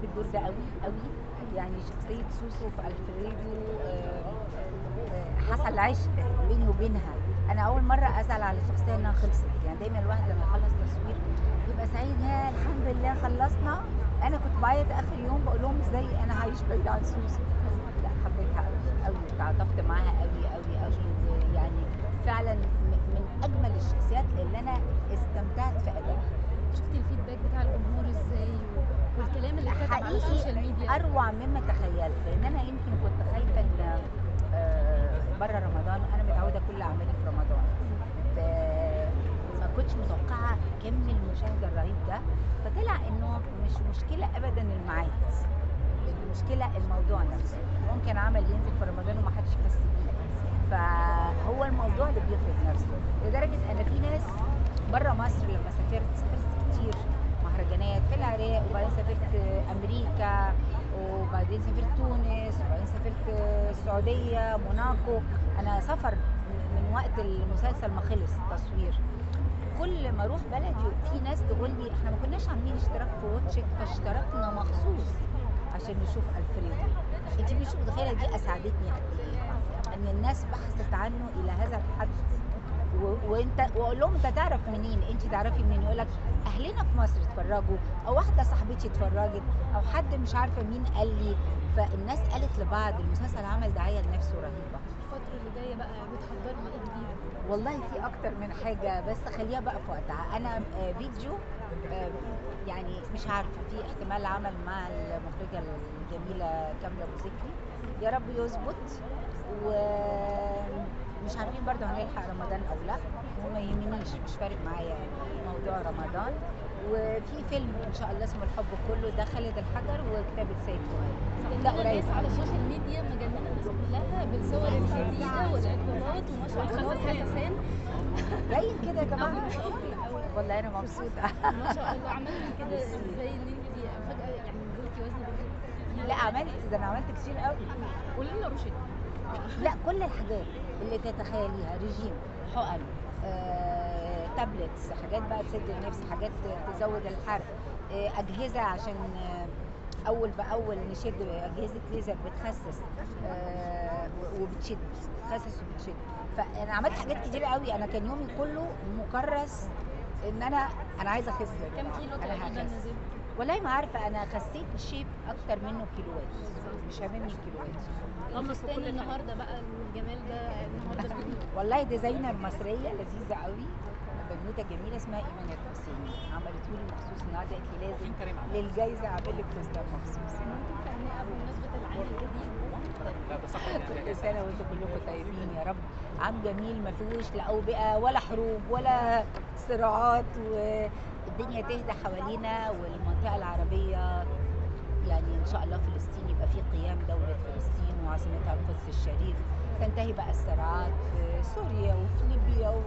بحب الدور ده قوي قوي. يعني شخصية سوسو في الفريدو حصل عشق بيني وبينها. انا اول مرة ازعل على شخصية انها خلصت. يعني دايما الواحد لما يخلص تصوير يبقى سعيد، يا الحمد لله خلصنا. انا كنت بعيط اخر يوم بقول لهم ازاي انا هعيش بعيد عن سوسو. لا حبيتها قوي قوي وتعاطفت معاها قوي قوي قوي. ويعني فعلا من اجمل الشخصيات اللي انا استمتعت في ادائها. شفتي الفيدباك بتاع الجمهور ازاي والكلام اللي اتكتب على السوشيال حقيقي ميديا؟ اروع مما تخيلت، لان انا يمكن كنت خايفه ان بره رمضان انا متعوده كل اعمالي في رمضان، ما كنتش متوقعه كم المشاهده الرهيب ده. فطلع انه مش مشكله ابدا الميعاد، المشكله الموضوع نفسه. ممكن عمل ينزل في رمضان وما حدش يحس بيه، فهو الموضوع اللي بيفرض نفسه. لدرجه ان في ناس بره مصر لما سافرت كتير مهرجانات في العراق، وبعدين سافرت امريكا، وبعدين سافرت تونس، وبعدين سافرت السعوديه موناكو. انا سفر من وقت المسلسل ما خلص تصوير. كل ما اروح بلدي في ناس تقول لي احنا ما كناش عاملين اشتراك في واتشت فاشتركنا مخصوص عشان نشوف الفريدو. انت مش متخيله دي اسعدتني قد ايه، ان الناس بحثت عنه الى هذا الحد. وانت واقول لهم انت تعرف منين؟ انت تعرفي منين؟ يقول لك اهلنا في مصر اتفرجوا، او واحده صاحبتي اتفرجت، او حد مش عارفه مين قال لي. فالناس قالت لبعض. المسلسل عمل دعايه لنفسه رهيبه. الفترة اللي جاية بقى بتحضري ايه جديد؟ والله في اكتر من حاجه، بس خليها بقى في وقتها. انا فيديو آه، يعني مش عارفه، في احتمال عمل مع المخرجه الجميله كامله ابو ذكري، يا رب يظبط. ومش عارفين برضه هنلحق رمضان او لا، وما يهمنيش، مش فارق معايا موضوع رمضان. وفي فيلم ان شاء الله اسمه الحب كله، ده خالد الحجر وكتابه سيد فؤاد، ده مجننة قريب الناس على قوي. السوشيال ميديا، مجننة الناس كلها بالصور الجديدة والاعتراض وما شاء الله فتحي حسين. باين كده يا جماعه. قوي والله انا مبسوطه. ما شاء الله. عملتي كده ازاي ان انت فجأة يعني نزلتي وزن لا عملت، ده انا عملت كتير قوي. قولي لنا روشته. لا كل الحاجات اللي تتخيليها، رجيم، حقن، تابلتس، حاجات بقى تسد النفس، حاجات تزود الحرق، اجهزه عشان اول باول نشد، اجهزه ليزر بتخسس وبتشد، بتخسس وبتشد. فانا عملت حاجات كتير قوي. انا كان يومي كله مكرس ان انا عايزه اخس يا كم جماعه، كيلو انا تقريبا هخس. نزلتي؟ والله ما عارفه، انا خسيت شيب اكتر منه كيلوات، مش هاممني الكيلوات. الفستان النهارده بقى والجمال ده النهارده والله ديزاينر مصريه لذيذه قوي، بنوته جميله اسمها ايمان الحسيني، عملته لي مخصوص النهارده، قالت لي لازم للجايزه اعمل لك فستان مخصوص. ممكن تهنئة بمناسبة العام الجديد؟ كل سنه وانتم كلكم طيبين يا رب. عام جميل ما فيهوش لا اوبئه ولا حروب ولا صراعات، والدنيا تهدى حوالينا، والمنطقه العربيه يعني ان شاء الله فلسطين يبقى في قيام دولة فلسطين وعاصمتها القدس الشريف، تنتهي بقى الصراعات في سوريا وفي ليبيا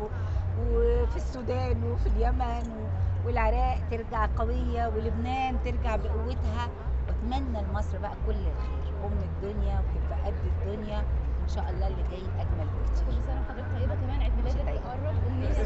وفي السودان وفي اليمن والعراق ترجع قوية، ولبنان ترجع بقوتها. واتمنى لمصر بقى كل الخير، ام الدنيا وتبقى قد الدنيا، ان شاء الله اللي جاي اجمل بكتير. كل سنة وحضرتك طيبة، كمان عيد ميلادك طيب. قرب، أمنية